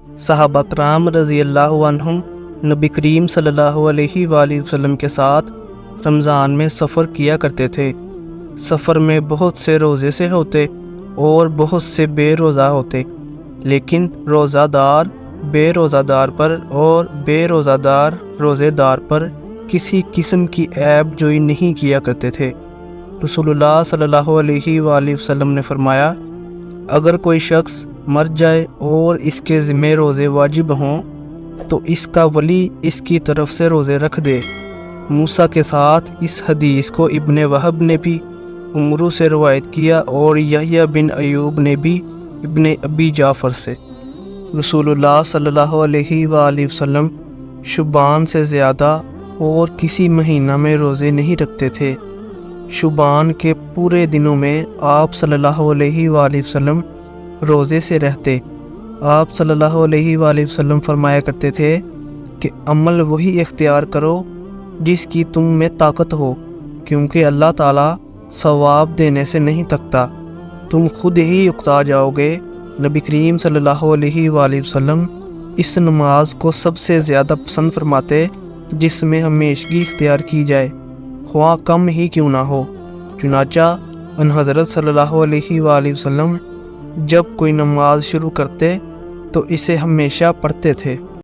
صحابہ کرام رضی اللہ عنہم نبی کریم صلی اللہ علیہ وآلہ وسلم کے ساتھ رمضان میں سفر کیا کرتے تھے۔ سفر میں بہت سے روزے سے ہوتے اور بہت سے بے روزہ ہوتے، لیکن روزہ دار بے روزہ دار پر اور بے روزہ دار روزے دار پر کسی قسم کی عیب جوئی نہیں کیا کرتے تھے۔ رسول اللہ صلی اللہ علیہ وآلہ وسلم نے فرمایا، اگر کوئی شخص مر جائے اور اس کے ذمہ روزے واجب ہوں تو اس کا ولی اس کی طرف سے روزے رکھ دے۔ موسیٰ کے ساتھ اس حدیث کو ابن وہب نے بھی عمرو سے روایت کیا اور یحییٰ بن ایوب نے بھی ابن ابی جعفر سے۔ رسول اللہ صلی اللہ علیہ وآلہ وسلم شعبان سے زیادہ اور کسی مہینہ میں روزے نہیں رکھتے تھے۔ شعبان کے پورے دنوں میں آپ صلی اللہ علیہ وآلہ وسلم روزے سے رہتے۔ آپ صلی اللہ علیہ وآلہ وسلم فرمایا کرتے تھے کہ عمل وہی اختیار کرو جس کی تم میں طاقت ہو، کیونکہ اللہ تعالیٰ ثواب دینے سے نہیں تھکتا، تم خود ہی اکتا جاؤ گے۔ نبی کریم صلی اللہ علیہ وآلہ وسلم اس نماز کو سب سے زیادہ پسند فرماتے جس میں ہمیشگی اختیار کی جائے، خواہ کم ہی کیوں نہ ہو۔ چنانچہ ان حضرت صلی اللہ علیہ وآلہ وسلم جب کوئی نماز شروع کرتے تو اسے ہمیشہ پڑھتے تھے۔